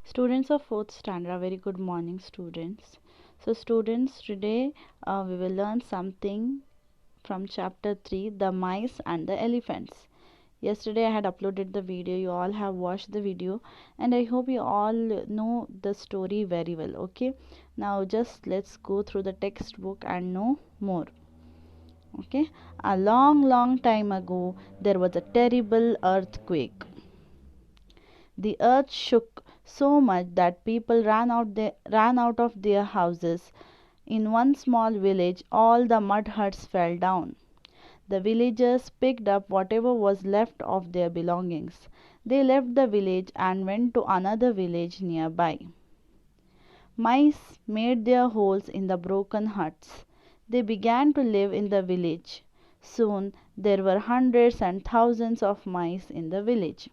Students of 4th standard, a very good morning, students. So, students, today we will learn something from chapter 3, the mice and the elephants. Yesterday I had uploaded the video, you all have watched the video, and I hope you all know the story very well. Okay, now just let's go through the textbook and know more. Okay, a long time ago there was a terrible earthquake. The earth shook so much that people ran out of their houses. In one small village, all the mud huts fell down. The villagers picked up whatever was left of their belongings. They left the village and went to another village nearby. Mice made their holes in the broken huts. They began to live in the village. Soon there were hundreds and thousands of mice in the village.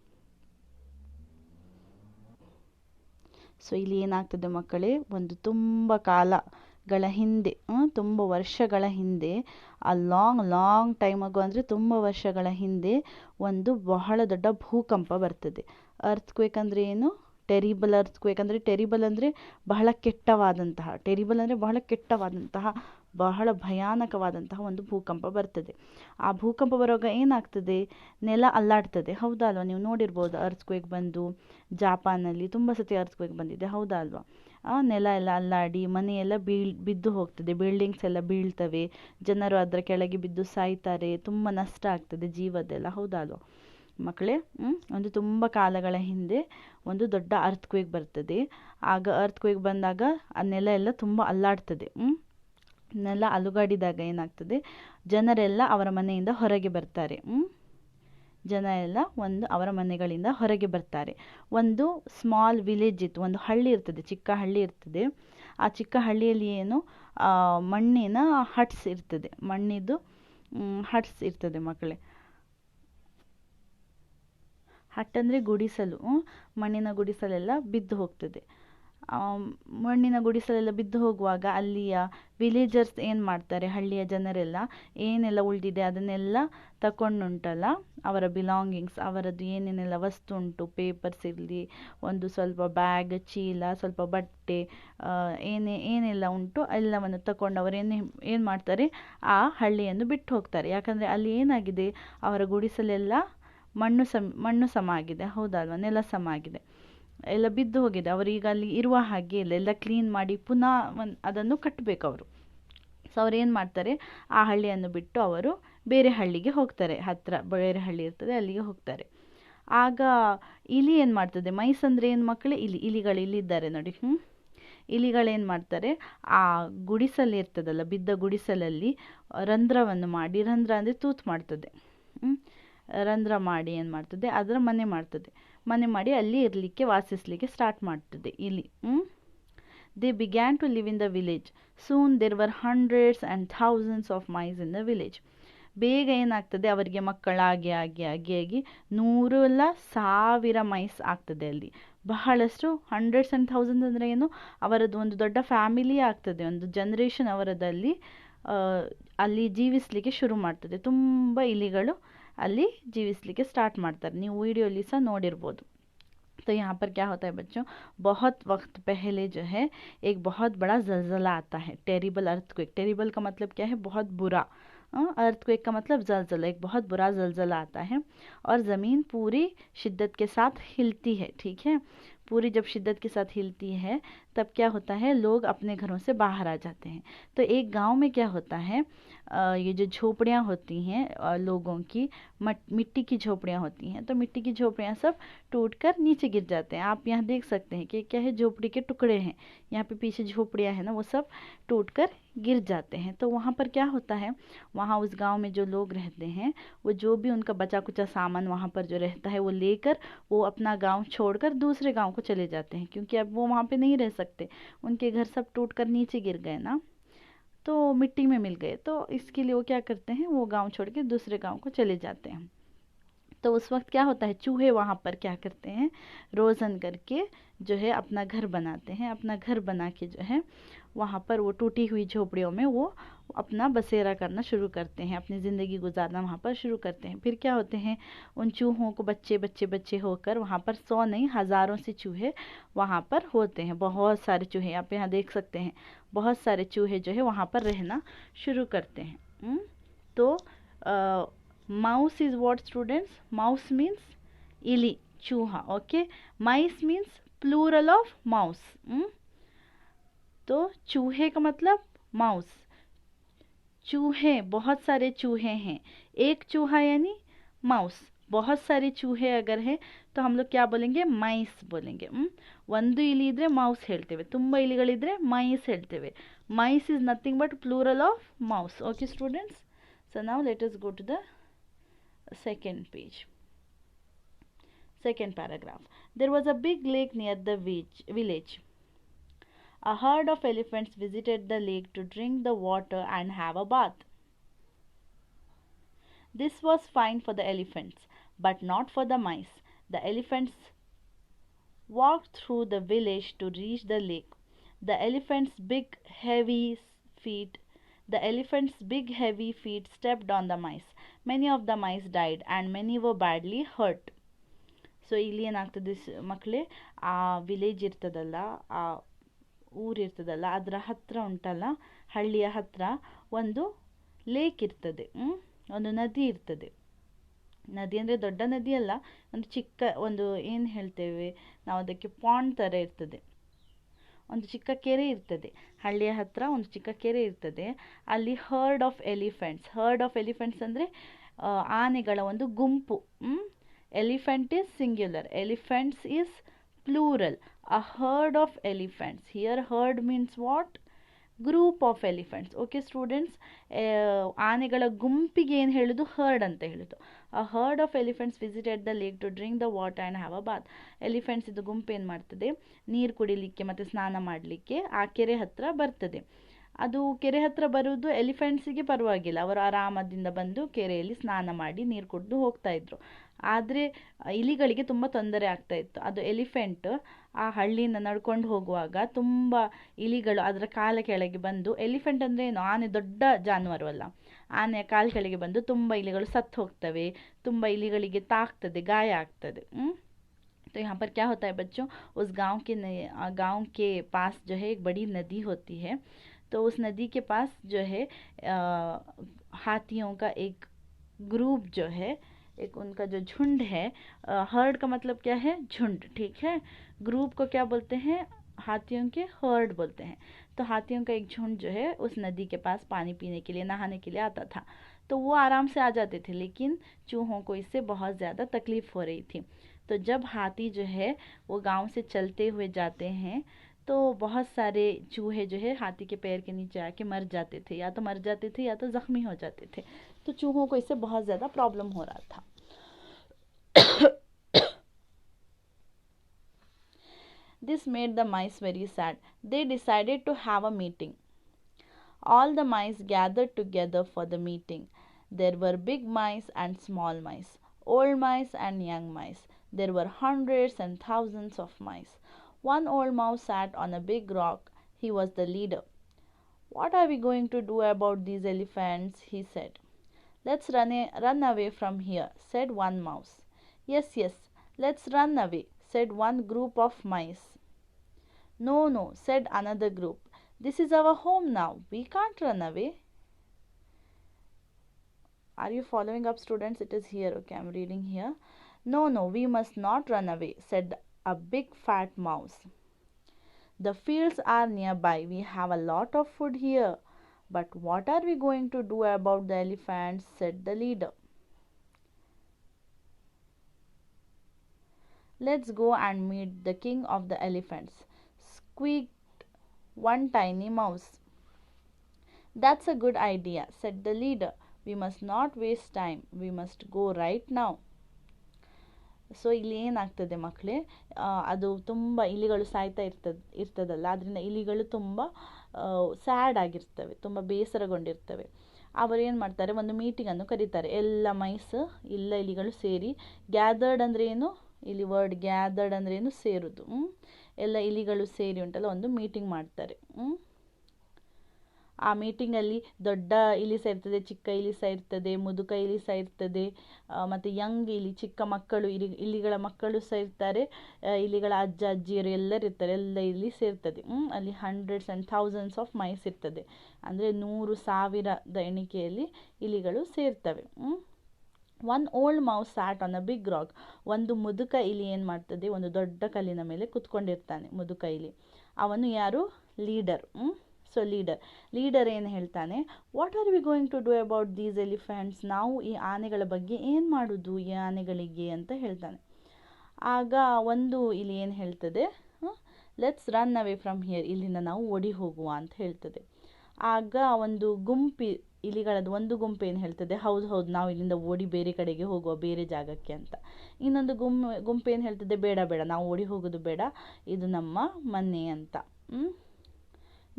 So ಇಲ್ಲಿ ಏನಾಗ್ತದೆ ಮಕ್ಕಳೇ, ಒಂದು ತುಂಬ ಕಾಲಗಳ ಹಿಂದೆ, ತುಂಬ ವರ್ಷಗಳ ಹಿಂದೆ, ಆ ಲಾಂಗ್ ಟೈಮ್ ಆಗೋ ಅಂದರೆ ತುಂಬ ವರ್ಷಗಳ ಹಿಂದೆ ಒಂದು ಬಹಳ ದೊಡ್ಡ ಭೂಕಂಪ ಬರ್ತದೆ. ಅರ್ತ್ಕ್ವೇಕ್ ಅಂದರೆ ಏನು? ಟೆರಿಬಲ್ ಅರ್ತ್ಕ್ವೇಕ್ ಅಂದರೆ, ಟೆರಿಬಲ್ ಅಂದರೆ ಬಹಳ ಕೆಟ್ಟವಾದಂತಹ, ಬಹಳ ಭಯಾನಕವಾದಂತಹ ಒಂದು ಭೂಕಂಪ ಬರ್ತದೆ. ಆ ಭೂಕಂಪ ಬರುವಾಗ ಏನಾಗ್ತದೆ? ನೆಲ ಅಲ್ಲಾಡ್ತದೆ. ಹೌದಾ ಅಲ್ವಾ? ನೀವು ನೋಡಿರ್ಬೋದು ಅರ್ತ್ಕ್ವೇಕ್ ಬಂದು ಜಾಪಾನಲ್ಲಿ ತುಂಬ ಸತಿ ಅರ್ತ್ಕ್ವೇಕ್ ಬಂದಿದೆ. ಹೌದಾ ಅಲ್ವಾ? ನೆಲ ಎಲ್ಲ ಅಲ್ಲಾಡಿ ಮನೆಯೆಲ್ಲ ಬಿದ್ದು ಹೋಗ್ತದೆ, ಬಿಲ್ಡಿಂಗ್ಸ್ ಎಲ್ಲ ಬೀಳ್ತವೆ, ಜನರು ಅದರ ಕೆಳಗೆ ಬಿದ್ದು ಸಾಯ್ತಾರೆ, ತುಂಬ ನಷ್ಟ ಆಗ್ತದೆ ಜೀವದೆಲ್ಲ. ಹೌದಾ ಅಲ್ವಾ ಮಕ್ಕಳೇ? ಒಂದು ತುಂಬ ಕಾಲಗಳ ಹಿಂದೆ ಒಂದು ದೊಡ್ಡ ಅರ್ತ್ಕ್ವೇಕ್ ಬರ್ತದೆ. ಆಗ ಅರ್ತ್ಕ್ವೇಕ್ ಬಂದಾಗ ಆ ನೆಲ ಎಲ್ಲ ತುಂಬ ಅಲ್ಲಾಡ್ತದೆ. ನೆಲ ಅಲುಗಾಡಿದಾಗ ಏನಾಗ್ತದೆ? ಜನರೆಲ್ಲ ಅವರ ಮನೆಯಿಂದ ಹೊರಗೆ ಬರ್ತಾರೆ. ಜನ ಎಲ್ಲ ಅವರ ಮನೆಗಳಿಂದ ಹೊರಗೆ ಬರ್ತಾರೆ. ಒಂದು ಸ್ಮಾಲ್ ವಿಲೇಜ್ ಇತ್ತು, ಒಂದು ಹಳ್ಳಿ ಇರ್ತದೆ, ಚಿಕ್ಕ ಹಳ್ಳಿ ಇರ್ತದೆ. ಆ ಚಿಕ್ಕ ಹಳ್ಳಿಯಲ್ಲಿ ಏನು ಮಣ್ಣಿನ ಹಟ್ಸ್ ಇರ್ತದೆ, ಮಣ್ಣಿದ್ದು ಹಟ್ಸ್ ಇರ್ತದೆ ಮಕ್ಕಳೇ. ಹಟ್ ಅಂದರೆ ಗುಡಿಸಲು. ಮಣ್ಣಿನ ಗುಡಿಸಲೆಲ್ಲ ಬಿದ್ದು ಹೋಗ್ತದೆ. ಮಣ್ಣಿನ ಗುಡಿಸಲೆಲ್ಲ ಬಿದ್ದು ಹೋಗುವಾಗ ಅಲ್ಲಿಯ ವಿಲೇಜರ್ಸ್ ಏನು ಮಾಡ್ತಾರೆ, ಹಳ್ಳಿಯ ಜನರೆಲ್ಲ ಏನೆಲ್ಲ ಉಳಿದಿದೆ ಅದನ್ನೆಲ್ಲ ತಗೊಂಡುಂಟಲ್ಲ, ಅವರ ಬಿಲಾಂಗಿಂಗ್ಸ್, ಅವರದ್ದು ಏನೇನೆಲ್ಲ ವಸ್ತು ಉಂಟು, ಪೇಪರ್ಸ್ ಇರಲಿ, ಒಂದು ಸ್ವಲ್ಪ ಬ್ಯಾಗ್, ಚೀಲ, ಸ್ವಲ್ಪ ಬಟ್ಟೆ, ಏನೆಲ್ಲ ಉಂಟು ಎಲ್ಲವನ್ನು ತಗೊಂಡು ಅವರು ಏನು ಮಾಡ್ತಾರೆ, ಆ ಹಳ್ಳಿಯನ್ನು ಬಿಟ್ಟು ಹೋಗ್ತಾರೆ. ಯಾಕಂದರೆ ಅಲ್ಲಿ ಏನಾಗಿದೆ, ಅವರ ಗುಡಿಸಲೆಲ್ಲ ಮಣ್ಣು ಸಮ ಆಗಿದೆ. ಹೌದಲ್ವ? ನೆಲ ಸಮ ಆಗಿದೆ, ಎಲ್ಲ ಬಿದ್ದು ಹೋಗಿದೆ. ಅವರೀಗ ಅಲ್ಲಿ ಇರುವ ಹಾಗೆ ಇಲ್ಲ, ಎಲ್ಲ ಕ್ಲೀನ್ ಮಾಡಿ ಪುನಃ ಅದನ್ನು ಕಟ್ಟಬೇಕು ಅವರು. ಸೊ ಅವ್ರು ಏನು ಮಾಡ್ತಾರೆ, ಆ ಹಳ್ಳಿಯನ್ನು ಬಿಟ್ಟು ಅವರು ಬೇರೆ ಹಳ್ಳಿಗೆ ಹೋಗ್ತಾರೆ. ಹತ್ತಿರ ಬೇರೆ ಹಳ್ಳಿ ಇರ್ತದೆ, ಅಲ್ಲಿಗೆ ಹೋಗ್ತಾರೆ. ಆಗ ಇಲಿ ಏನು ಮಾಡ್ತದೆ? ಮೈಸ್ ಅಂದರೆ ಏನು ಮಕ್ಕಳೇ? ಇಲಿಗಳು ಇಲ್ಲಿದ್ದಾರೆ ನೋಡಿ. ಇಲಿಗಳೇನು ಮಾಡ್ತಾರೆ, ಆ ಗುಡಿಸಲು ಇರ್ತದಲ್ಲ, ಬಿದ್ದ ಗುಡಿಸಲಲ್ಲಿ ರಂಧ್ರವನ್ನು ಮಾಡಿ, ರಂಧ್ರ ಅಂದರೆ ತೂತು ಮಾಡ್ತದೆ. ರಂಧ್ರ ಮಾಡಿ ಏನು ಮಾಡ್ತದೆ, ಅದರ ಮನೆ ಮಾಡಿ ಅಲ್ಲಿ ಇರಲಿಕ್ಕೆ, ವಾಸಿಸಲಿಕ್ಕೆ ಸ್ಟಾರ್ಟ್ ಮಾಡ್ತದೆ ಇಲಿ. They began to live in the village. Soon there were hundreds and thousands of mice in the village. ಬೇಗ ಏನಾಗ್ತದೆ, ಅವರಿಗೆ ಮಕ್ಕಳಾಗಿ ಆಗಿ 100 ಅಲ್ಲ 1000 ಮೈಸ್ ಆಗ್ತದೆ ಅಲ್ಲಿ. ಬಹಳಷ್ಟು, ಹಂಡ್ರೆಡ್ಸ್ ಆ್ಯಂಡ್ ಥೌಸಂಡ್ಸ್ ಅಂದರೆ ಏನು, ಅವರದ್ದು ಒಂದು ದೊಡ್ಡ ಫ್ಯಾಮಿಲಿ ಆಗ್ತದೆ, ಒಂದು ಜನರೇಷನ್ ಅವರದಲ್ಲಿ ಅಲ್ಲಿ ಜೀವಿಸಲಿಕ್ಕೆ ಶುರು ಮಾಡ್ತದೆ. ತುಂಬ ಇಲಿಗಳು ಅಲ್ಲಿ जीविसलिಕ್ಕೆ स्टार्ट ಮಾಡ್ತಾರೆ. ನೀವು ವಿಡಿಯೋಲಿ ಸಹ ನೋಡಿರ್ಬೋದು. तो यहाँ पर क्या होता है बच्चों, बहुत वक्त पहले जो है एक बहुत बड़ा जलजला आता है, टेरिबल अर्थक्वेक. टेरिबल का मतलब क्या है? बहुत बुरा. अर्थक्वेक का मतलब जलजला, एक बहुत बुरा जलजला आता है और ज़मीन पूरी शिद्दत के साथ हिलती है. ठीक है, पूरी जब शिद्दत के साथ हिलती है तब क्या होता है, लोग अपने घरों से बाहर आ जाते हैं. तो एक गांव में क्या होता है, ये जो झोपड़ियाँ होती हैं लोगों की, मिट्टी की झोपड़ियाँ होती हैं, तो मिट्टी की झोपड़ियाँ सब टूटकर नीचे गिर जाते हैं. आप यहाँ देख सकते हैं कि क्या है, झोपड़ी के टुकड़े हैं. यहाँ पे पीछे झोपड़ियाँ हैं ना, वो सब टूटकर गिर जाते हैं. तो वहाँ पर क्या होता है, वहाँ उस गांव में जो लोग रहते हैं, वो जो भी उनका बचा कुचा सामान वहाँ पर जो रहता है वो लेकर वो अपना गांव छोड़कर दूसरे गांव को चले जाते हैं, क्योंकि अब वो वहाँ पे नहीं रह सकते, उनके घर सब टूटकर नीचे गिर गए ना, तो मिट्टी में मिल गए. तो इसके लिए वो क्या करते हैं, वो गांव छोड़ के दूसरे गांव को चले जाते हैं. तो उस वक्त क्या होता है, चूहे वहाँ पर क्या करते हैं, रोज़न करके जो है अपना घर बनाते हैं। अपना घर बना के जो है वहाँ पर वो टूटी हुई झोपड़ियों में वो अपना बसेरा करना शुरू करते हैं, अपनी ज़िंदगी गुजारना वहाँ पर शुरू करते हैं। फिर क्या होते हैं, उन चूहों को बच्चे बच्चे बच्चे होकर वहाँ पर 100 नहीं हज़ारों से चूहे वहाँ पर होते हैं। बहुत सारे चूहे आप यहाँ देख सकते हैं, बहुत सारे चूहे जो है वहाँ पर रहना शुरू करते हैं। तो mouse is what students? Mouse means इली, चूहा. Okay, mice means plural of mouse. तो चूहे का मतलब माउस, चूहे, बहुत सारे चूहे हैं। एक चूहा यानी माउस, बहुत सारे चूहे अगर है तो हम लोग क्या बोलेंगे, ಮೈಸ್ बोलेंगे. ಒಂದು ಇಲಿ ಇದ್ರೆ ಮೌಸ್ ಹೇಳ್ತೇವೆ, ತುಂಬ ಇಲಿಗಳಿದ್ರೆ ಮೈಸ್ ಹೇಳ್ತೇವೆ. Mice is nothing but plural of mouse. Okay students, so now let us go to the second page, second paragraph. There was a big lake near the village. A herd of elephants visited the lake to drink the water and have a bath. This was fine for the elephants, but not for the mice. The elephants walked through the village to reach the lake. The elephants' big heavy feet stepped on the mice. Many of the mice died and many were badly hurt. So ಇಲ್ಲಿ ಏನಾಗ್ತದೆ ಮಕ್ಕಳೇ, ಆ village ಇರ್ತದಲ್ಲ, ಆ ಊರಿರ್ತದಲ್ಲ, ಅದರ ಹತ್ರ ಉಂಟಲ್ಲ, ಹಳ್ಳಿಯ ಹತ್ರ ಒಂದು ಲೇಕ್ ಇರ್ತದೆ, ಒಂದು ನದಿ ಇರ್ತದೆ. ನದಿ ಅಂದರೆ ದೊಡ್ಡ ನದಿ ಅಲ್ಲ, ಒಂದು ಚಿಕ್ಕ, ಒಂದು ಏನು ಹೇಳ್ತೇವೆ ನಾವು ಅದಕ್ಕೆ, ಪಾಂಡ್ ಥರ ಇರ್ತದೆ, ಒಂದು ಚಿಕ್ಕ ಕೆರೆ ಇರ್ತದೆ. ಹಳ್ಳಿಯ ಹತ್ರ ಒಂದು ಚಿಕ್ಕ ಕೆರೆ ಇರ್ತದೆ. ಅಲ್ಲಿ ಹರ್ಡ್ ಆಫ್ ಎಲಿಫೆಂಟ್ಸ್ ಅಂದರೆ ಆನೆಗಳ ಒಂದು ಗುಂಪು. Elephant is singular, elephants is plural. A herd of elephants. Here herd means what? Group of elephants. Okay students, ಆನೆಗಳ ಗುಂಪಿಗೆ ಏನು ಹೇಳೋದು, ಹರ್ಡ್ ಅಂತ ಹೇಳೋದು. A herd of elephants visited the lake to drink the water and have a bath. Elephants ಇದು ಗುಂಪು ಏನು ಮಾಡ್ತದೆ, ನೀರು ಕುಡಿಲಿಕ್ಕೆ ಮತ್ತು ಸ್ನಾನ ಮಾಡಲಿಕ್ಕೆ ಆ ಕೆರೆ ಹತ್ರ ಬರ್ತದೆ. ಅದು ಕೆರೆ ಹತ್ರ ಬರುವುದು ಎಲಿಫೆಂಟ್ಸಿಗೆ ಪರವಾಗಿಲ್ಲ, ಅವರು ಆರಾಮದಿಂದ ಬಂದು ಕೆರೆಯಲ್ಲಿ ಸ್ನಾನ ಮಾಡಿ ನೀರು ಕುಡಿದು ಹೋಗ್ತಾ ಇದ್ರು. ಆದರೆ ಇಲಿಗಳಿಗೆ ತುಂಬ ತೊಂದರೆ ಆಗ್ತಾ ಇತ್ತು. ಅದು ಎಲಿಫೆಂಟ್ ಆ ಹಳ್ಳಿಯಿಂದ ನಡ್ಕೊಂಡು ಹೋಗುವಾಗ ತುಂಬ ಇಲಿಗಳು ಅದರ ಕಾಲ ಕೆಳಗೆ ಬಂದು, ಎಲಿಫೆಂಟ್ ಅಂದರೆ ಏನು, ಆನೆ ದೊಡ್ಡ ಜಾನುವಾರು ಅಲ್ಲ, ಆನೆಯ ಕಾಲ ಕೆಳಗೆ ಬಂದು ತುಂಬ ಇಲಿಗಳು ಸತ್ತು ಹೋಗ್ತವೆ, ತುಂಬ ಇಲಿಗಳಿಗೆ ತಾಗ್ತದೆ, ಗಾಯ ಆಗ್ತದೆ. तो यहाँ पर क्या होता है बच्चों, उस गांव के पास जो है एक बड़ी नदी होती है. तो उस नदी के पास जो है हाथियों का एक ग्रुप जो है, एक उनका जो झुंड है, हर्ड का मतलब क्या है, झुंड, ठीक है. ग्रुप को क्या बोलते हैं, हाथियों के हर्ड बोलते हैं. तो हाथियों का एक झुंड जो है उस नदी के पास पानी पीने के लिए, नहाने के लिए आता था. तो वो आराम से आ जाते थे, लेकिन चूहों को इससे बहुत ज़्यादा तकलीफ़ हो रही थी. तो जब हाथी जो है वो गांव से चलते हुए जाते हैं तो बहुत सारे चूहे जो है हाथी के पैर के नीचे आके मर जाते थे, या तो मर जाते थे या तो ज़ख्मी हो जाते थे. तो चूहों को इससे बहुत ज़्यादा प्रॉब्लम हो रहा था. This made the mice very sad. They decided to have a meeting. All the mice gathered together for the meeting. There were big mice and small mice, old mice and young mice. There were hundreds and thousands of mice. One old mouse sat on a big rock. He was the leader. What are we going to do about these elephants? He said. Let's run away from here, said one mouse. Yes, let's run away, said one group of mice. No, said another group. This is our home now. We can't run away. Are you following up, students? It is here. Okay, I'm reading here. No, we must not run away, said a big fat mouse. The fields are nearby. We have a lot of food here. But what are we going to do about the elephants? Said the leader. Let's go and meet the king of the elephants, squeaked one tiny mouse. That's a good idea, said the leader. We must not waste time. We must go right now. So ಇಲ್ಲಿ ಏನಾಗ್ತದೆ ಮಕ್ಕಳೇ, ಅದು ತುಂಬ ಇಲಿಗಳು ಸಾಯ್ತಾ ಇರ್ತದಲ್ಲ, ಅದರಿಂದ ಇಲಿಗಳು ತುಂಬ ಸ್ಯಾಡ್ ಆಗಿರ್ತವೆ, ತುಂಬ ಬೇಸರಗೊಂಡಿರ್ತವೆ. ಅವರು ಏನು ಮಾಡ್ತಾರೆ, ಒಂದು ಮೀಟಿಂಗನ್ನು ಕರೀತಾರೆ. ಎಲ್ಲ ಮೈಸ್ ಎಲ್ಲ ಇಲಿಗಳು ಸೇರಿ. ಗ್ಯಾದರ್ಡ್ ಅಂದರೆ ಏನು, ಇಲ್ಲಿ ವರ್ಡ್ ಗ್ಯಾದರ್ಡ್ ಅಂದರೆ ಏನು, ಸೇರುದು. ಎಲ್ಲ ಇಲಿಗಳು ಸೇರಿ ಉಂಟಲ್ಲ ಒಂದು ಮೀಟಿಂಗ್ ಮಾಡ್ತಾರೆ. ಆ ಮೀಟಿಂಗಲ್ಲಿ ದೊಡ್ಡ ಇಲಿ ಸಹ ಇರ್ತದೆ, ಚಿಕ್ಕ ಇಲಿ ಸಹ ಇರ್ತದೆ, ಮುದುಕ ಇಲಿ ಸಹ ಇರ್ತದೆ, ಮತ್ತು ಯಂಗ್ ಇಲಿ, ಚಿಕ್ಕ ಮಕ್ಕಳು, ಇಲಿಗಳ ಮಕ್ಕಳು ಸಹ ಇರ್ತಾರೆ, ಇಲಿಗಳ ಅಜ್ಜ ಅಜ್ಜಿಯರು ಎಲ್ಲರೂ ಇರ್ತಾರೆ, ಎಲ್ಲ ಇಲಿ ಸೇರ್ತದೆ. ಅಲ್ಲಿ hundreds and thousands of mice ಇರ್ತದೆ, ಅಂದರೆ 100,000ದ ಎಣಿಕೆಯಲ್ಲಿ ಇಲಿಗಳು ಸೇರ್ತವೆ. One old mouse sat on a big rock. ಒಂದು ಮುದುಕ ಇಲಿ ಏನು ಮಾಡ್ತದೆ, ಒಂದು ದೊಡ್ಡ ಕಲ್ಲಿನ ಮೇಲೆ ಕುತ್ಕೊಂಡಿರ್ತಾನೆ ಮುದುಕ ಇಲಿ. ಅವನು ಯಾರು, ಲೀಡರ್. ಸೊ ಲೀಡರ್ ಏನು ಹೇಳ್ತಾನೆ, what are we going to do about these elephants. ನಾವು ಈ ಆನೆಗಳ ಬಗ್ಗೆ ಏನು ಮಾಡೋದು, ಈ ಆನೆಗಳಿಗೆ ಅಂತ ಹೇಳ್ತಾನೆ. ಆಗ ಒಂದು ಇಲ್ಲಿ ಏನು ಹೇಳ್ತದೆ, let's run away from here, ಇಲ್ಲಿಂದ ನಾವು ಓಡಿ ಹೋಗುವ ಅಂತ ಹೇಳ್ತದೆ. ಆಗ ಒಂದು ಇಲಿಗಳದ್ದು ಒಂದು ಗುಂಪು ಏನು ಹೇಳ್ತದೆ, ಹೌದು ನಾವು ಇಲ್ಲಿಂದ ಓಡಿ ಬೇರೆ ಕಡೆಗೆ ಹೋಗುವ, ಬೇರೆ ಜಾಗಕ್ಕೆ ಅಂತ. ಇನ್ನೊಂದು ಗುಂಪು ಏನು ಹೇಳ್ತದೆ, ಬೇಡ ನಾವು ಓಡಿ ಹೋಗೋದು ಬೇಡ, ಇದು ನಮ್ಮ ಮನೆ ಅಂತ.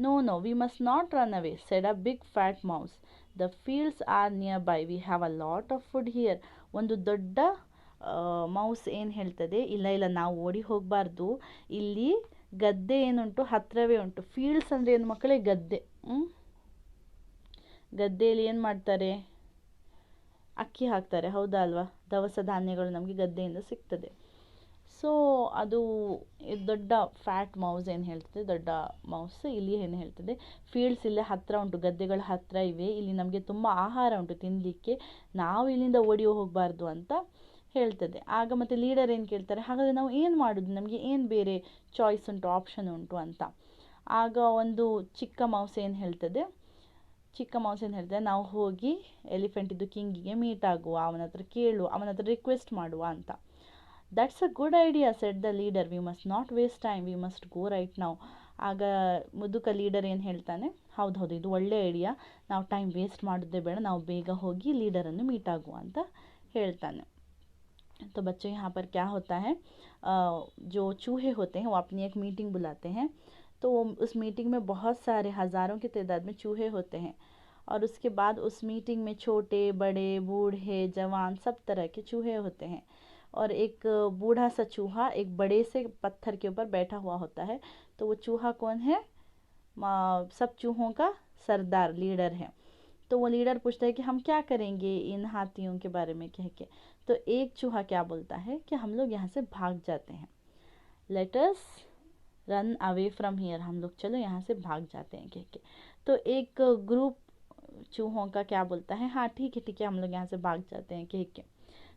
No, we must not run away, said a big fat mouse. The fields are nearby. We have a lot of food here. ಒಂದು ದೊಡ್ಡ ಮೌಸ್ ಏನು ಹೇಳ್ತದೆ, ಇಲ್ಲ ನಾವು ಓಡಿ ಹೋಗಬಾರ್ದು, ಇಲ್ಲಿ ಗದ್ದೆ ಏನುಂಟು ಹತ್ತಿರವೇ ಉಂಟು. ಫೀಲ್ಡ್ಸ್ ಅಂದರೆ ಏನು ಮಕ್ಕಳೇ, ಗದ್ದೆ. ಗದ್ದೆಯಲ್ಲಿ ಏನು ಮಾಡ್ತಾರೆ, ಅಕ್ಕಿ ಹಾಕ್ತಾರೆ, ಹೌದಾ ಅಲ್ವಾ. ದವಸ ಧಾನ್ಯಗಳು ನಮಗೆ ಗದ್ದೆಯಿಂದ ಸಿಗ್ತದೆ. ಸೊ ಅದು ದೊಡ್ಡ ಫ್ಯಾಟ್ ಮೌಸ್ ಏನು ಹೇಳ್ತದೆ, ದೊಡ್ಡ ಮೌಸ್ ಇಲ್ಲಿ ಏನು ಹೇಳ್ತದೆ, ಫೀಲ್ಡ್ಸ್ ಇಲ್ಲೇ ಹತ್ತಿರ ಉಂಟು, ಗದ್ದೆಗಳ ಹತ್ತಿರ ಇವೆ, ಇಲ್ಲಿ ನಮಗೆ ತುಂಬ ಆಹಾರ ಉಂಟು ತಿನ್ನಲಿಕ್ಕೆ, ನಾವು ಇಲ್ಲಿಂದ ಓಡಿ ಹೋಗಬಾರ್ದು ಅಂತ ಹೇಳ್ತದೆ. ಆಗ ಮತ್ತೆ ಲೀಡರ್ ಏನು ಕೇಳ್ತಾರೆ, ಹಾಗಾದರೆ ನಾವು ಏನು ಮಾಡೋದು, ನಮಗೆ ಏನು ಬೇರೆ ಚಾಯ್ಸ್ ಉಂಟು, ಆಪ್ಷನ್ ಉಂಟು ಅಂತ. ಆಗ ಒಂದು ಚಿಕ್ಕ ಮೌಸ್ ಏನು ಹೇಳ್ತದೆ, ನಾವು ಹೋಗಿ ಎಲಿಫೆಂಟಿದ್ದು ಕಿಂಗಿಗೆ ಮೀಟ್ ಆಗುವ, ಅವನ ಹತ್ರ ಕೇಳುವ, ಅವನ ಹತ್ರ ರಿಕ್ವೆಸ್ಟ್ ಮಾಡುವ ಅಂತ. That's a good idea, said the leader. We must not waste time. We must go right now. ಆಗ ಮುದುಕ ಲೀಡರ್ ಏನು ಹೇಳ್ತಾನೆ, ಹೌದು ಇದು ಒಳ್ಳೆ ಐಡಿಯಾ, ನಾವು ಟೈಮ್ ವೇಸ್ಟ್ ಮಾಡೋದೇ ಬೇಡ, ನಾವು ಬೇಗ ಹೋಗಿ ಲೀಡರನ್ನು ಮೀಟ್ ಆಗುವ ಅಂತ ಹೇಳ್ತಾನೆ. तो बच्चों यहाँ पर क्या होता है, जो चूहे होते हैं वो अपनी एक मीटिंग बुलाते हैं. तो उस मीटिंग में बहुत सारे हज़ारों की तादाद में चूहे होते हैं, और उसके बाद उस मीटिंग में छोटे बड़े बूढ़े जवान सब तरह के चूहे होते हैं. और एक बूढ़ा सा चूहा एक बड़े से पत्थर के ऊपर बैठा हुआ होता है. तो वो चूहा कौन है, सब चूहों का सरदार, लीडर है. तो वो लीडर पूछता है कि हम क्या करेंगे इन हाथियों के बारे में कह के. तो एक चूहा क्या बोलता है कि हम लोग यहाँ से भाग जाते हैं, let us run away from here, हम लोग चलो यहाँ से भाग जाते हैं कह के. तो एक ग्रुप चूहों का क्या बोलता है, हाँ ठीक है हम लोग यहाँ से भाग जाते हैं कह के.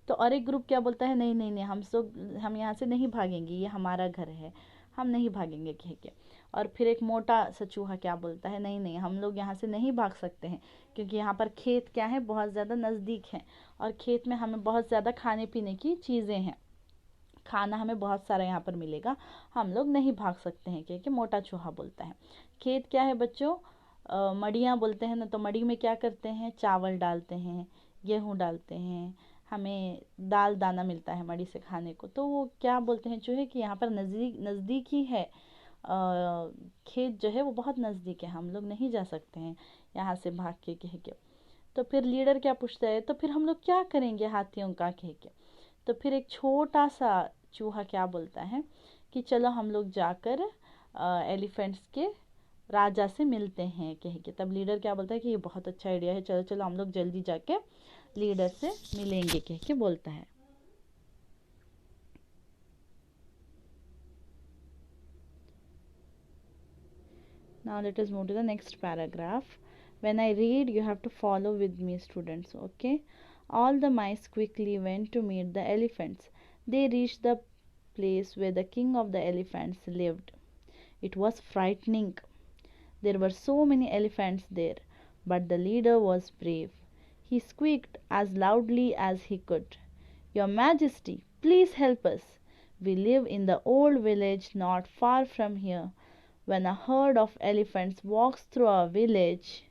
तो और एक ग्रुप क्या बोलता है, नहीं हम यहाँ से नहीं भागेंगे, ये हमारा घर है, हम नहीं भागेंगे कह के. और फिर एक मोटा सा चूहा क्या बोलता है, नहीं हम लोग यहाँ से नहीं भाग सकते हैं, क्योंकि यहाँ पर खेत क्या है, बहुत ज़्यादा नज़दीक है, और खेत में हमें बहुत ज़्यादा खाने पीने की चीज़ें हैं, खाना हमें बहुत सारा यहाँ पर मिलेगा, हम लोग नहीं भाग सकते हैं कह के मोटा चूहा बोलता है. खेत क्या है बच्चों, मड़ियाँ बोलते हैं ना, तो मड़ी में क्या करते हैं, चावल डालते हैं, गेहूँ डालते हैं, हमें दाल दाना मिलता है मड़ी से खाने को. तो वो क्या बोलते हैं चूहे कि यहाँ पर नज़दीक ही है, खेत जो है वो बहुत नज़दीक है, हम लोग नहीं जा सकते हैं यहाँ से भाग के कह के. तो फिर लीडर क्या पूछता है, तो फिर हम लोग क्या करेंगे हाथियों का कह के. तो फिर एक छोटा सा चूहा क्या बोलता है कि चलो हम लोग जाकर एलिफेंट्स के राजा से मिलते हैं कह के. तब लीडर क्या बोलता है कि ये बहुत अच्छा आइडिया है, चलो हम लोग जल्दी जाके लीडर से मिलेंगे कह के बोलता है. Now let us move to the next paragraph. When I read, you have to follow with me, students, okay? All the mice quickly went to meet the elephants. They reached the place where the king of the elephants lived. It was frightening. There were so many elephants there, but the leader was brave. He squeaked as loudly as he could, Your Majesty, please help us. We live in the old village not far from here. When a herd of elephants walks through our village,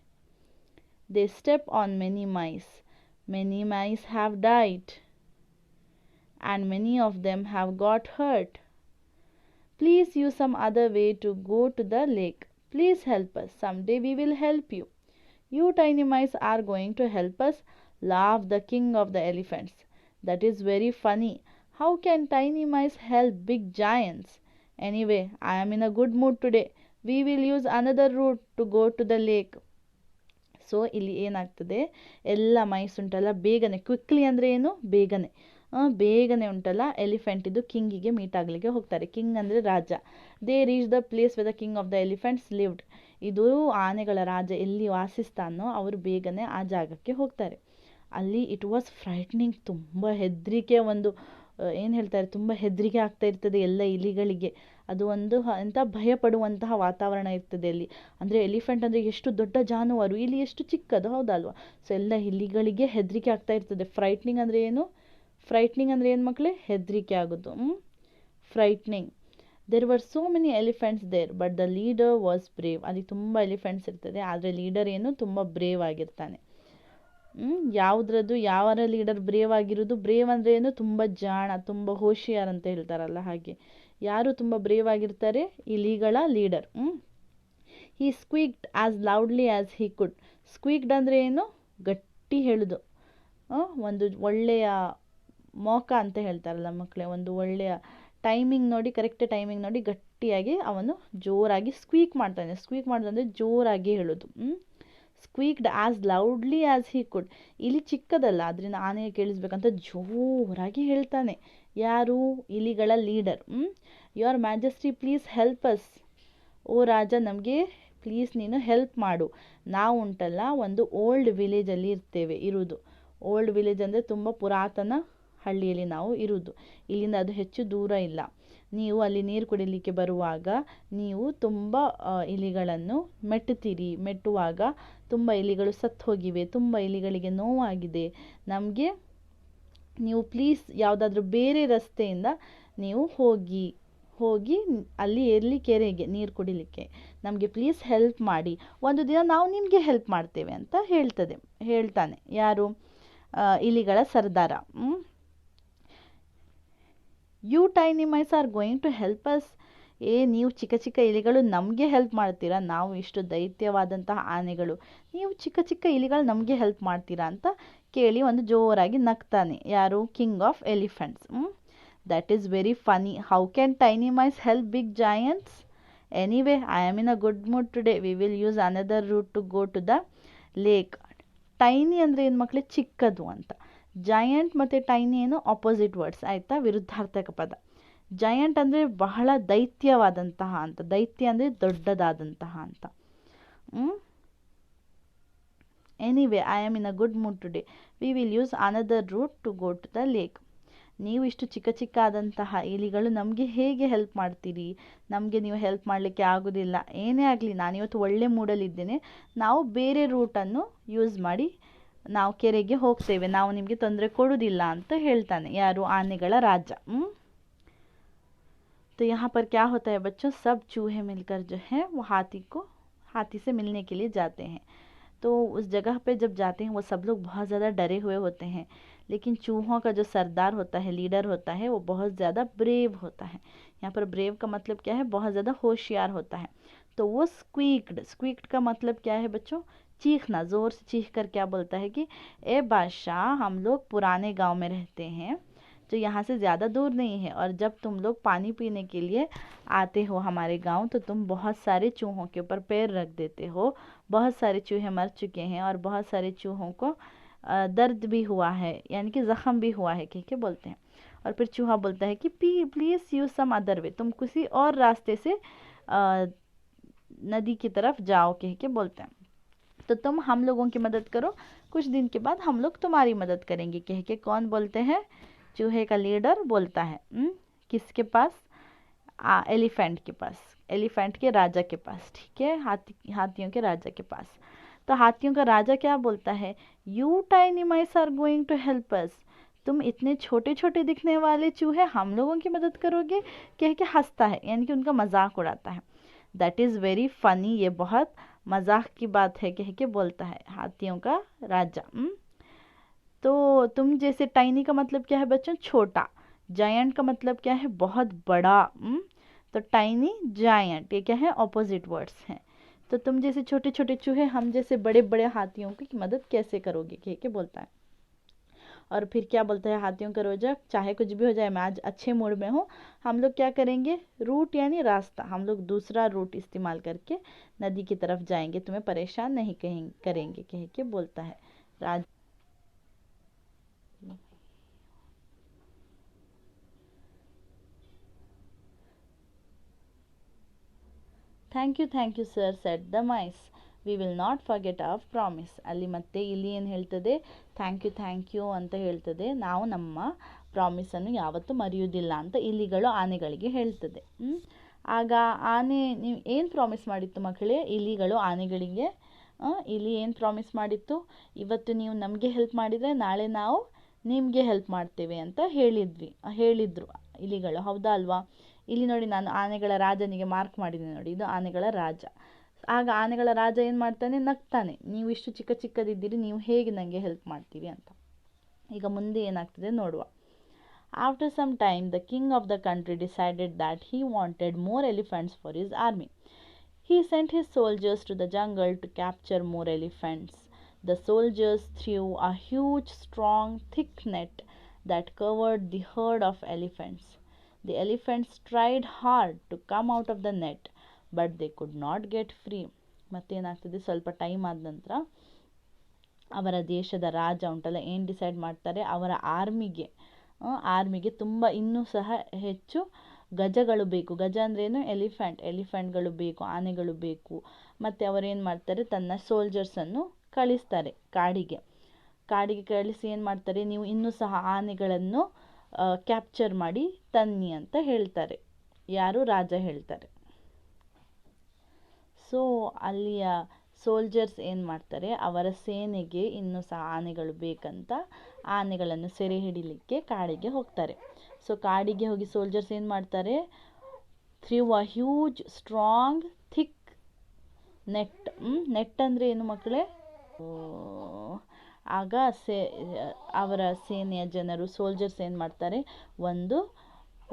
they step on many mice. Many mice have died, and many of them have got hurt. Please use some other way to go to the lake. Please help us. Someday we will help you. You tiny mice are going to help us, laughed the king of the elephants. That is very funny. How can tiny mice help big giants? Anyway, I am in a good mood today. We will use another route to go to the lake. So ಇಲ್ಲಿ ಏನಾಗ್ತದೆ, ಎಲ್ಲ mice ಉಂಟಲ್ಲ ಬೇಗನೆ, quickly ಅಂದರೆ ಏನು, ಬೇಗನೆ ಬೇಗನೆ ಉಂಟಲ್ಲ ಎಲಿಫೆಂಟ್ ಇದು ಕಿಂಗಿಗೆ ಮೀಟ್ ಆಗಲಿಕ್ಕೆ ಹೋಗ್ತಾರೆ. ಕಿಂಗ್ ಅಂದರೆ ರಾಜ. They reach the place where the king of the elephants lived. ಇದು ಆನೆಗಳ ರಾಜ ಎಲ್ಲಿ ವಾಸಿಸ್ತಾನೋ ಅವರು ಬೇಗನೆ ಆ ಜಾಗಕ್ಕೆ ಹೋಗ್ತಾರೆ. ಅಲ್ಲಿ ಇಟ್ ವಾಸ್ ಫ್ರೈಟ್ನಿಂಗ್, ತುಂಬ ಹೆದರಿಕೆ, ಒಂದು ಏನು ಹೇಳ್ತಾರೆ, ತುಂಬ ಹೆದರಿಕೆ ಆಗ್ತಾ ಇರ್ತದೆ ಎಲ್ಲ ಇಲಿಗಳಿಗೆ. ಅದು ಒಂದು ಎಂಥ ಭಯಪಡುವಂತಹ ವಾತಾವರಣ ಇರ್ತದೆ ಅಲ್ಲಿ. ಅಂದರೆ ಎಲಿಫೆಂಟ್ ಅಂದರೆ ಎಷ್ಟು ದೊಡ್ಡ ಜಾನುವಾರು, ಇಲ್ಲಿ ಎಷ್ಟು ಚಿಕ್ಕದು, ಹೌದಲ್ವಾ? ಸೊ ಎಲ್ಲ ಇಲಿಗಳಿಗೆ ಹೆದರಿಕೆ ಆಗ್ತಾ ಇರ್ತದೆ. ಫ್ರೈಟ್ನಿಂಗ್ ಅಂದರೆ ಏನು? ಫ್ರೈಟ್ನಿಂಗ್ ಅಂದರೆ ಏನು ಮಕ್ಕಳೇ? ಹೆದರಿಕೆ ಆಗೋದು. Frightening. There were so many elephants there but the leader was brave. ಅಲ್ಲಿ ತುಂಬ ಎಲಿಫೆಂಟ್ಸ್ ಇರ್ತದೆ, ಆದರೆ ಲೀಡರ್ ಏನು, ತುಂಬ ಬ್ರೇವ್ ಆಗಿರ್ತಾನೆ. ಯಾವುದ್ರದ್ದು ಯಾವರ ಲೀಡರ್ ಬ್ರೇವ್ ಆಗಿರೋದು? ಬ್ರೇವ್ ಅಂದರೆ ಏನು? ತುಂಬ ಜಾಣ, ತುಂಬ ಹೋಶಿಯಾರ್ ಅಂತ ಹೇಳ್ತಾರಲ್ಲ ಹಾಗೆ. ಯಾರು ತುಂಬ ಬ್ರೇವ್ ಆಗಿರ್ತಾರೆ? ಇಲಿಗಳ leader. He squeaked as loudly as he could. Squeaked ಅಂದರೆ ಏನು? ಗಟ್ಟಿ ಹೇಳೋದು. ಒಂದು ಒಳ್ಳೆಯ ಮೋಕ ಅಂತ ಹೇಳ್ತಾರಲ್ಲ ಮಕ್ಕಳೇ, ಒಂದು ಒಳ್ಳೆಯ ಟೈಮಿಂಗ್ ನೋಡಿ, ಕರೆಕ್ಟ್ ಟೈಮಿಂಗ್ ನೋಡಿ ಗಟ್ಟಿಯಾಗಿ ಅವನು ಜೋರಾಗಿ ಸ್ಕ್ವೀಕ್ ಮಾಡ್ತಾನೆ. ಸ್ಕ್ವೀಕ್ ಮಾಡೋದಂದರೆ ಜೋರಾಗಿ ಹೇಳೋದು. Squeaked as loudly as he could. ಇಲ್ಲಿ ಚಿಕ್ಕದಲ್ಲ, ಅದರಿಂದ ಆನೆಗೆ ಕೇಳಿಸ್ಬೇಕಂತ ಜೋರಾಗಿ ಹೇಳ್ತಾನೆ. ಯಾರು? ಇಲಿಗಳ leader. Your majesty please help us. ಓ ರಾಜ, ನಮಗೆ ಪ್ಲೀಸ್ ನೀನು ಹೆಲ್ಪ್ ಮಾಡು. ನಾವು ಉಂಟಲ್ಲ ಒಂದು ಓಲ್ಡ್ ವಿಲೇಜಲ್ಲಿ ಇರುವುದು. ಓಲ್ಡ್ ವಿಲೇಜ್ ಅಂದರೆ ತುಂಬ ಪುರಾತನ ಹಳ್ಳಿಯಲ್ಲಿ ನಾವು ಇರುವುದು. ಇಲ್ಲಿಂದ ಅದು ಹೆಚ್ಚು ದೂರ ಇಲ್ಲ. ನೀವು ಅಲ್ಲಿ ನೀರು ಕುಡಿಲಿಕ್ಕೆ ಬರುವಾಗ ನೀವು ತುಂಬ ಇಲಿಗಳನ್ನು ಮೆಟ್ಟುವಾಗ ತುಂಬ ಇಲಿಗಳು ಸತ್ತು ಹೋಗಿವೆ, ತುಂಬ ಇಲಿಗಳಿಗೆ ನೋವಾಗಿದೆ. ನಮಗೆ ನೀವು ಪ್ಲೀಸ್ ಯಾವುದಾದ್ರೂ ಬೇರೆ ರಸ್ತೆಯಿಂದ ನೀವು ಹೋಗಿ ಅಲ್ಲಿ ಎಲ್ಲಿ ಕೆರೆಗೆ ನೀರು ಕುಡಿಲಿಕ್ಕೆ ನಮಗೆ ಪ್ಲೀಸ್ ಹೆಲ್ಪ್ ಮಾಡಿ. ಒಂದು ದಿನ ನಾವು ನಿಮಗೆ ಹೆಲ್ಪ್ ಮಾಡ್ತೇವೆ ಅಂತ ಹೇಳ್ತಾನೆ. ಯಾರು? ಇಲಿಗಳ ಸರ್ದಾರ. You tiny mice are going to help us. ನೀವು ಚಿಕ್ಕ ಚಿಕ್ಕ ಇಲಿಗಳು ನಮಗೆ ಹೆಲ್ಪ್ ಮಾಡ್ತೀರಾ? ನಾವು ಇಷ್ಟು ದೈತ್ಯವಾದಂತಹ ಆನೆಗಳು, ನೀವು ಚಿಕ್ಕ ಚಿಕ್ಕ ಇಲಿಗಳು ನಮಗೆ ಹೆಲ್ಪ್ ಮಾಡ್ತೀರಾ ಅಂತ ಕೇಳಿ ಒಂದು ಜೋರಾಗಿ ನಗ್ತಾನೆ. ಯಾರು? King of elephants. That is very funny. How can tiny mice help big giants? Anyway, I am in a good mood today. We will use another route to go to the lake. Tiny ಅಂದರೆ ಏನು ಮಕ್ಕಳೇ? ಚಿಕ್ಕದು ಅಂತ. Giant ಮತ್ತು tiny ಏನು? Opposite words, ಆಯಿತಾ? ವಿರುದ್ಧಾರ್ಥಕ ಪದ. Giant ಅಂದರೆ ಬಹಳ ದೈತ್ಯವಾದಂತಹ ಅಂತ. ದೈತ್ಯ ಅಂದರೆ ದೊಡ್ಡದಾದಂತಹ ಅಂತ. Anyway, I am in a good mood today. We will use another route to go to the lake. ನೀವು ಇಷ್ಟು ಚಿಕ್ಕ ಚಿಕ್ಕ ಆದಂತಹ ಇಲಿಗಳು ನಮಗೆ ಹೇಗೆ ಹೆಲ್ಪ್ ಮಾಡ್ತೀರಿ? ನಮಗೆ ನೀವು ಹೆಲ್ಪ್ ಮಾಡಲಿಕ್ಕೆ ಆಗೋದಿಲ್ಲ. ಏನೇ ಆಗಲಿ, ನಾನಿವತ್ತು ಒಳ್ಳೆ ಮೂಡಲ್ಲಿದ್ದೇನೆ. ನಾವು ಬೇರೆ ರೂಟನ್ನು ಯೂಸ್ ಮಾಡಿ ನಾವು ಕೆರೆಗೆ ಹೋಗ್ತೇವೆ, ನಾವು ನಿಮಗೆ ತೊಂದರೆ ಕೊಡೋದಿಲ್ಲ ಅಂತ ಹೇಳ್ತಾನೆ. ಯಾರು? ಆನೆಗಳ ರಾಜ. तो यहाँ पर क्या होता है बच्चों? सब चूहे मिलकर जो है वो हाथी से मिलने के लिए जाते हैं. तो उस जगह पे जब जाते हैं वो सब लोग बहुत ज़्यादा डरे हुए होते हैं, लेकिन चूहों का जो सरदार होता है, लीडर होता है, वो बहुत ज़्यादा ब्रेव होता है. यहाँ पर ब्रेव का मतलब क्या है? बहुत ज़्यादा होशियार होता है. तो वो स्क्वीक्ड का मतलब क्या है बच्चों? चीखना. ज़ोर से चीख कर क्या बोलता है कि ए बादशाह, हम लोग पुराने गांव में रहते हैं जो यहाँ से ज़्यादा दूर नहीं है, और जब तुम लोग पानी पीने के लिए आते हो हमारे गांव तो तुम बहुत सारे चूहों के ऊपर पैर रख देते हो. बहुत सारे चूहे मर चुके हैं और बहुत सारे चूहों को दर्द भी हुआ है, यानी कि ज़ख़म भी हुआ है, कह के बोलते हैं. और फिर चूहा बोलता है कि please use some other way. तुम किसी और रास्ते से नदी की तरफ जाओ, कह के बोलते हैं. तो तुम हम लोगों की मदद करो, कुछ दिन के बाद हम लोग तुम्हारी मदद करेंगे, कह के कौन बोलते हैं? चूहे का लीडर बोलता है. किसके पास? एलिफेंट के पास, एलिफेंट के राजा के पास. ठीक है, हाथियों के राजा के पास. तो हाथियों का राजा क्या बोलता है? You tiny mice are going to help us. तुम इतने छोटे छोटे दिखने वाले चूहे हम लोगों की मदद करोगे, कह के हंसता है, यानी कि उनका मजाक उड़ाता है. That is very funny. ये बहुत मजाक की बात है, कह के बोलता है हाथियों का राजा. तो तुम जैसे, टाइनी का मतलब क्या है बच्चों? छोटा. जायंट का मतलब क्या है? बहुत बड़ा. तो टाइनी, जायंट, ये क्या है? ऑपोजिट वर्ड्स हैं. तो तुम जैसे छोटे छोटे चूहे हम जैसे बड़े बड़े हाथियों की मदद कैसे करोगे, कह के बोलता है। और फिर क्या बोलता है हाथियों का रोजा, चाहे कुछ भी हो जाए मैं आज अच्छे मूड में हूँ, हम लोग क्या करेंगे, रूट यानी रास्ता, हम लोग दूसरा रूट इस्तेमाल करके नदी की तरफ जाएंगे, तुम्हें परेशान नहीं करेंगे, कह के बोलता है राज। Thank you sir said the mice, we will not forget our promise. ಅಲ್ಲಿ ಮತ್ತೆ ಇಲ್ಲಿ ಏನು ಹೇಳ್ತದೆ, ಥ್ಯಾಂಕ್ ಯು ಅಂತ ಹೇಳ್ತದೆ, ನಾವು ನಮ್ಮ ಪ್ರಾಮಿಸನ್ನು ಯಾವತ್ತೂ ಮರೆಯುವುದಿಲ್ಲ ಅಂತ ಇಲಿಗಳು ಆನೆಗಳಿಗೆ ಹೇಳ್ತದೆ. ಆಗ ಆನೆ ನೀವು ಏನು ಪ್ರಾಮಿಸ್ ಮಾಡಿತ್ತು ಮಕ್ಕಳೇ, ಇಲಿಗಳು ಆನೆಗಳಿಗೆ ಇಲಿ ಏನು ಪ್ರಾಮಿಸ್ ಮಾಡಿತ್ತು, ಇವತ್ತು ನೀವು ನಮಗೆ ಹೆಲ್ಪ್ ಮಾಡಿದರೆ ನಾಳೆ ನಾವು ನಿಮಗೆ ಹೆಲ್ಪ್ ಮಾಡ್ತೇವೆ ಅಂತ ಹೇಳಿದ್ರು ಇಲಿಗಳು, ಹೌದಾ ಅಲ್ವಾ. ಇಲ್ಲಿ ನೋಡಿ ನಾನು ಆನೆಗಳ ರಾಜನಿಗೆ ಮಾರ್ಕ್ ಮಾಡಿದ್ದೀನಿ ನೋಡಿ, ಇದು ಆನೆಗಳ ರಾಜ. ಆಗ ಆನೆಗಳ ರಾಜ ಏನು ಮಾಡ್ತಾನೆ, ನಗ್ತಾನೆ, ನೀವು ಇಷ್ಟು ಚಿಕ್ಕದಿದ್ದೀರಿ, ನೀವು ಹೇಗೆ ನನಗೆ ಹೆಲ್ಪ್ ಮಾಡ್ತೀರಿ ಅಂತ. ಈಗ ಮುಂದೆ ಏನಾಗ್ತದೆ ನೋಡುವ. After some time, the king of the country decided that he wanted more elephants for his army. He sent his soldiers to the jungle to capture more elephants. The soldiers threw a huge, strong, thick net that covered the herd of elephants. The elephants tried hard to come out of the net, but they could not get free. ಮತ್ತೇನಾಗ್ತದೆ, ಸ್ವಲ್ಪ time ಆದ ನಂತರ ಅವರ ದೇಶದ ರಾಜ ಉಂಟಲ್ಲ ಏನು decide ಮಾಡ್ತಾರೆ, ಅವರ ಆರ್ಮಿಗೆ ತುಂಬ ಇನ್ನೂ ಸಹ ಹೆಚ್ಚು ಗಜಗಳು ಬೇಕು. ಗಜ ಅಂದ್ರೇನು, ಎಲಿಫೆಂಟ್ಗಳು ಬೇಕು, ಆನೆಗಳು ಬೇಕು. ಮತ್ತು ಅವರೇನು ಮಾಡ್ತಾರೆ, ತನ್ನ ಸೋಲ್ಜರ್ಸನ್ನು ಕಳಿಸ್ತಾರೆ ಕಾಡಿಗೆ ಕಳಿಸಿ ಏನು ಮಾಡ್ತಾರೆ, ನೀವು ಇನ್ನೂ ಸಹ ಆನೆಗಳನ್ನು ಕ್ಯಾಪ್ಚರ್ ಮಾಡಿ ತನ್ನಿ ಅಂತ ಹೇಳ್ತಾರೆ. ಯಾರು, ರಾಜ ಹೇಳ್ತಾರೆ. ಸೊ ಅಲ್ಲಿಯ ಸೋಲ್ಜರ್ಸ್ ಏನು ಮಾಡ್ತಾರೆ, ಅವರ ಸೇನೆಗೆ ಇನ್ನೂ ಸಹ ಆನೆಗಳು ಬೇಕಂತ ಆನೆಗಳನ್ನು ಸೆರೆ ಹಿಡಿಲಿಕ್ಕೆ ಕಾಡಿಗೆ ಹೋಗ್ತಾರೆ. ಸೊ ಕಾಡಿಗೆ ಹೋಗಿ ಸೋಲ್ಜರ್ಸ್ ಏನು ಮಾಡ್ತಾರೆ, through a huge strong thick net ಅಂದರೆ ಏನು ಮಕ್ಕಳೇ, ಆಗ ಅವರ ಸೇನೆಯ ಜನರು ಸೋಲ್ಜರ್ಸ್ ಏನು ಮಾಡ್ತಾರೆ,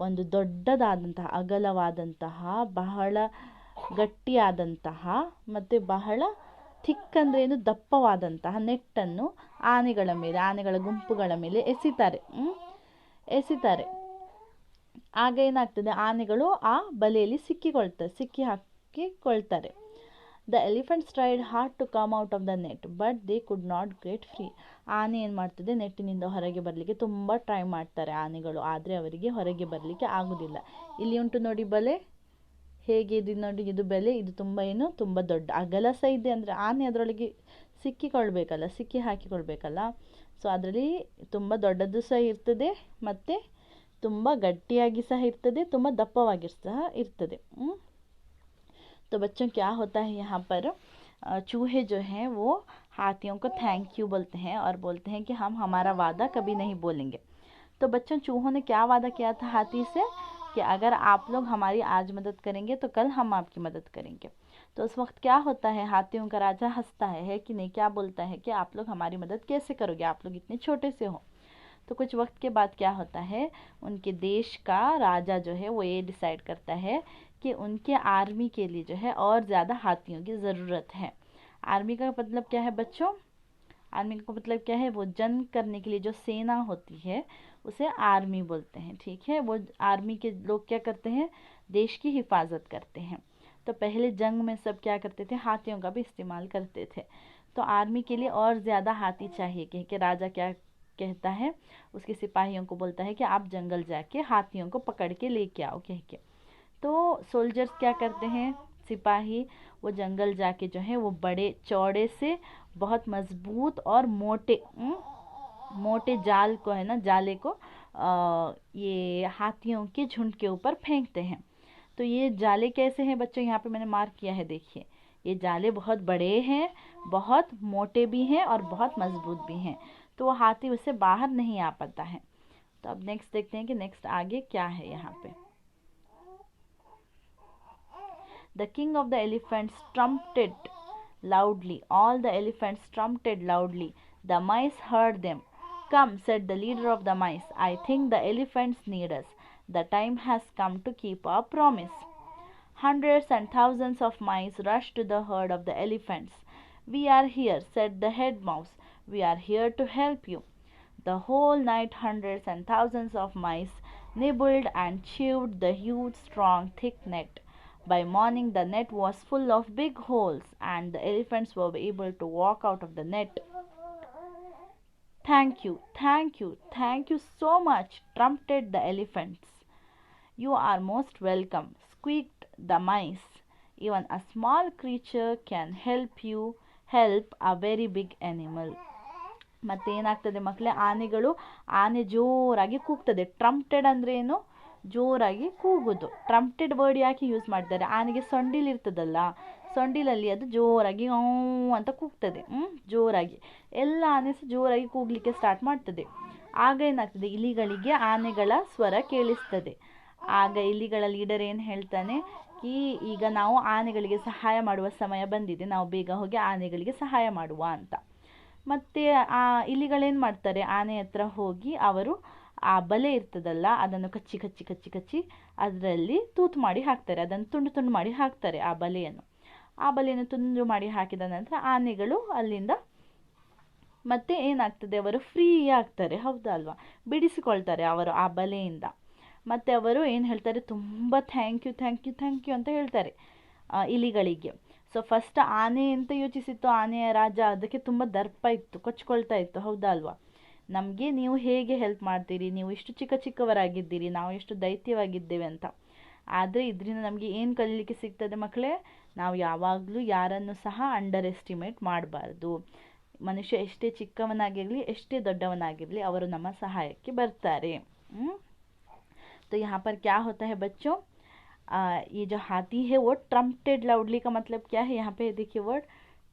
ಒಂದು ದೊಡ್ಡದಾದಂತಹ ಅಗಲವಾದಂತಹ ಬಹಳ ಗಟ್ಟಿಯಾದಂತಹ ಮತ್ತು ಬಹಳ ಥಿಕ್ ಅಂದರೆ ಏನು, ದಪ್ಪವಾದಂತಹ ನೆಟ್ಟನ್ನು ಆನೆಗಳ ಗುಂಪುಗಳ ಮೇಲೆ ಎಸಿತಾರೆ. ಆಗ ಏನಾಗ್ತದೆ, ಆನೆಗಳು ಆ ಬಲೆಯಲ್ಲಿ ಸಿಕ್ಕಿ ಹಾಕಿಕೊಳ್ತಾರೆ. The elephants tried hard to come out of the net, but they could not get free. ಆನೆ ಏನು ಮಾಡ್ತದೆ, ನೆಟ್ಟಿನಿಂದ ಹೊರಗೆ ಬರಲಿಕ್ಕೆ ತುಂಬ ಟ್ರೈ ಮಾಡ್ತಾರೆ ಆನೆಗಳು, ಆದರೆ ಅವರಿಗೆ ಹೊರಗೆ ಬರಲಿಕ್ಕೆ ಆಗುವುದಿಲ್ಲ. ಇಲ್ಲಿ ಉಂಟು ನೋಡಿ ಬಲೆ, ಹೇಗೆ ಇದು ನೋಡಿ, ಇದು ಬೆಲೆ, ಇದು ತುಂಬ ದೊಡ್ಡ ಅಗಲ ಸಹ ಇದೆ, ಅಂದರೆ ಆನೆ ಅದರೊಳಗೆ ಸಿಕ್ಕಿ ಹಾಕಿಕೊಳ್ಬೇಕಲ್ಲ. ಸೊ ಅದರಲ್ಲಿ ತುಂಬ ದೊಡ್ಡದು ಸಹ ಇರ್ತದೆ, ಮತ್ತು ತುಂಬ ಗಟ್ಟಿಯಾಗಿ ಸಹ ಇರ್ತದೆ, ತುಂಬ ದಪ್ಪವಾಗಿ ಸಹ ಇರ್ತದೆ. तो बच्चों क्या होता है यहाँ पर, चूहे जो हैं वो हाथियों को थैंक यू बोलते हैं और बोलते हैं कि हम हमारा वादा कभी नहीं बोलेंगे. तो बच्चों चूहों ने क्या वादा किया था हाथी से, कि अगर आप लोग हमारी आज मदद करेंगे तो कल हम आपकी मदद करेंगे. तो उस वक्त क्या होता है, हाथियों का राजा हंसता है कि नहीं, क्या बोलता है कि आप लोग हमारी मदद कैसे करोगे, आप लोग इतने छोटे से हो. तो कुछ वक्त के बाद क्या होता है, उनके देश का राजा जो है वो ये डिसाइड करता है कि उनके आर्मी के लिए जो है और ज़्यादा हाथियों की ज़रूरत है. आर्मी का मतलब क्या है बच्चों, आर्मी का मतलब क्या है, वो जंग करने के लिए जो सेना होती है उसे आर्मी बोलते हैं. ठीक है, वो आर्मी के लोग क्या करते हैं, देश की हिफाजत करते हैं. तो पहले जंग में सब क्या करते थे, हाथियों का भी इस्तेमाल करते थे. तो आर्मी के लिए और ज़्यादा हाथी चाहिए, कि राजा क्या कहता है, उसके सिपाहियों को बोलता है कि आप जंगल जाके हाथियों को पकड़ के लेके आओ, कह के. तो सोल्जर्स क्या करते हैं, सिपाही वो जंगल जाके जो है वो बड़े चौड़े से बहुत मजबूत और मोटे जाल को है ना, जाले को ये हाथियों के झुंड के ऊपर फेंकते हैं. तो ये जाले कैसे हैं बच्चों, यहाँ पे मैंने मार्क किया है, देखिए ये जाले बहुत बड़े हैं, बहुत मोटे भी हैं और बहुत मजबूत भी हैं. तो वो हाथी उससे बाहर नहीं आ पाता है. तो अब नेक्स्ट देखते हैं कि नेक्स्ट आगे क्या है यहाँ पे. The king of the elephants trumpeted loudly. All the elephants trumpeted loudly. The mice heard them. Come, said the leader of the mice. I think the elephants need us. The time has come to keep our promise. Hundreds and thousands of mice rushed to the herd of the elephants. "We are here," said the head mouse. "We are here to help you." The whole night hundreds and thousands of mice nibbled and chewed the huge, strong, thick net. By morning the net was full of big holes, and the elephants were able to walk out of the net. "Thank you, thank you, thank you so much," trumpeted the elephants. "You are most welcome," squeaked the mice. "Even a small creature can help a very big animal." ಮತ್ತೇನಾಗ್ತದೆ ಮಕ್ಕಳೇ, ಆನೆ ಜೋರಾಗಿ ಕೂಗ್ತದೆ. ಟ್ರಂಪ್ಟೆಡ್ ಅಂದ್ರೆ ಏನು? ಜೋರಾಗಿ ಕೂಗುದು. ಟ್ರಂಪ್ಟೆಡ್ word ಯಾಕೆ use ಮಾಡ್ತಾರೆ? ಆನೆಗೆ ಸೊಂಡಿಲಿರ್ತದಲ್ಲ, ಸೊಂಡಿಲಲ್ಲಿ ಅದು ಜೋರಾಗಿ ಅಂತ ಕೂಗ್ತದೆ. ಜೋರಾಗಿ ಎಲ್ಲ ಆನೆ ಜೋರಾಗಿ ಕೂಗ್ಲಿಕ್ಕೆ ಸ್ಟಾರ್ಟ್ ಮಾಡ್ತದೆ. ಆಗ ಏನಾಗ್ತದೆ, ಇಲಿಗಳಿಗೆ ಆನೆಗಳ ಸ್ವರ ಕೇಳಿಸ್ತದೆ. ಆಗ ಇಲಿಗಳ ಲೀಡರ್ ಏನು ಹೇಳ್ತಾನೆ, ಈಗ ನಾವು ಆನೆಗಳಿಗೆ ಸಹಾಯ ಮಾಡುವ ಸಮಯ ಬಂದಿದೆ, ನಾವು ಬೇಗ ಹೋಗಿ ಆನೆಗಳಿಗೆ ಸಹಾಯ ಮಾಡುವ ಅಂತ. ಮತ್ತೆ ಆ ಇಲಿಗಳೇನು ಮಾಡ್ತಾರೆ, ಆನೆ ಹತ್ರ ಹೋಗಿ ಅವರು ಆ ಬಲೆ ಇರ್ತದಲ್ಲ ಅದನ್ನು ಕಚ್ಚಿ ಕಚ್ಚಿ ಕಚ್ಚಿ ಕಚ್ಚಿ ಅದರಲ್ಲಿ ತೂತು ಮಾಡಿ ಹಾಕ್ತಾರೆ, ಅದನ್ನು ತುಂಡು ತುಂಡು ಮಾಡಿ ಹಾಕ್ತಾರೆ. ಆ ಬಲೆಯನ್ನು ತುಂಡು ಮಾಡಿ ಹಾಕಿದ ನಂತರ ಆನೆಗಳು ಅಲ್ಲಿಂದ ಮತ್ತೆ ಏನಾಗ್ತದೆ, ಅವರು ಫ್ರೀ ಆಗ್ತಾರೆ. ಹೌದಾ ಅಲ್ವಾ? ಬಿಡಿಸಿಕೊಳ್ತಾರೆ ಅವರು ಆ ಬಲೆಯಿಂದ. ಮತ್ತೆ ಅವರು ಏನು ಹೇಳ್ತಾರೆ, ತುಂಬ thank you thank you thank you ಅಂತ ಹೇಳ್ತಾರೆ ಇಲಿಗಳಿಗೆ. ಸೊ ಫಸ್ಟ್ ಆನೆ ಅಂತ ಯೋಚಿಸಿತ್ತು, ಆನೆಯ ರಾಜ, ಅದಕ್ಕೆ ತುಂಬ ದರ್ಪ ಇತ್ತು, ಕೊಚ್ಕೊಳ್ತಾ ಇತ್ತು. ಹೌದಾ ಅಲ್ವಾ? ನಮಗೆ ನೀವು ಹೇಗೆ ಹೆಲ್ಪ್ ಮಾಡ್ತೀರಿ, ನೀವು ಎಷ್ಟು ಚಿಕ್ಕವರಾಗಿದ್ದೀರಿ, ನಾವು ಎಷ್ಟು ದೈತ್ಯವಾಗಿದ್ದೇವೆ ಅಂತ. ಆದರೆ ಇದರಿಂದ ನಮಗೆ ಏನು ಕಲೀಲಿಕ್ಕೆ ಸಿಗ್ತದೆ ಮಕ್ಕಳೇ? ನಾವು ಯಾವಾಗಲೂ ಯಾರನ್ನು ಸಹ ಅಂಡರ್ ಎಸ್ಟಿಮೇಟ್ ಮಾಡಬಾರ್ದು. ಮನುಷ್ಯ ಎಷ್ಟೇ ಚಿಕ್ಕವನಾಗಿರಲಿ, ಎಷ್ಟೇ ದೊಡ್ಡವನಾಗಿರಲಿ, ಅವರು ನಮ್ಮ ಸಹಾಯಕ್ಕೆ ಬರ್ತಾರೆ. तो यहाँ पर क्या होता है बच्चों, ये जो हाथी है वो ट्रम्पटेड लाउडली का मतलब क्या है? यहाँ पे देखिए वर्ड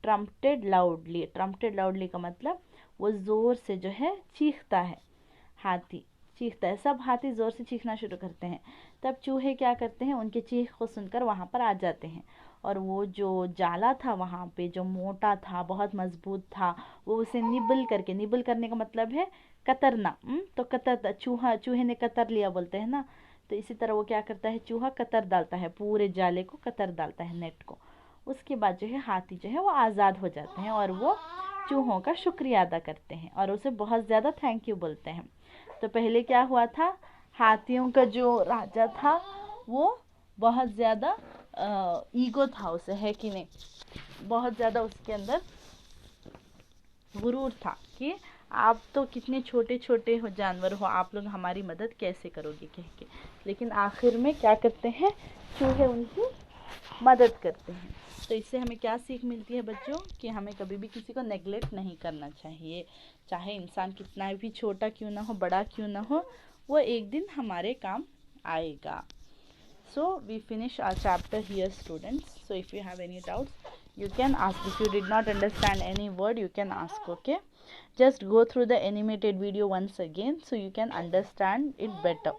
ट्रम्पटेड लाउडली. ट्रम्पटेड लाउडली का मतलब वो ज़ोर से जो है चीखता है. हाथी चीखता है, सब हाथी ज़ोर से चीखना शुरू करते हैं. तब चूहे क्या करते हैं, उनके चीख को सुनकर वहाँ पर आ जाते हैं. और वो जो जाला था वहाँ पे, जो मोटा था, बहुत मजबूत था, वो उसे निबल करने का मतलब है कतरना. तो चूहे ने कतर लिया बोलते हैं ना, तो इसी तरह वो क्या करता है, चूहा कतर डालता है, पूरे जाले को कतर डालता है, नेट को. उसके बाद जो है हाथी जो है वो आज़ाद हो जाते हैं और वो चूहों का शुक्रिया अदा करते हैं और उसे बहुत ज़्यादा थैंक यू बोलते हैं. तो पहले क्या हुआ था, हाथियों का जो राजा था वो बहुत ज़्यादा ईगो था उसे, है कि नहीं? बहुत ज़्यादा उसके अंदर गुरूर था कि आप तो कितने छोटे छोटे हो जानवर हो, आप लोग हमारी मदद कैसे करोगे कह के. लेकिन आखिर में क्या करते हैं, चूहे उनकी मदद करते हैं. तो इससे हमें क्या सीख मिलती है बच्चों, कि हमें कभी भी किसी को नेग्लेक्ट नहीं करना चाहिए. चाहे इंसान कितना भी छोटा क्यों ना हो, बड़ा क्यों ना हो, वो एक दिन हमारे काम आएगा. So we finish our chapter here students. So if you have any doubts you can ask. If you did not understand any word you can ask. Okay, just go through the animated video once again so you can understand it better.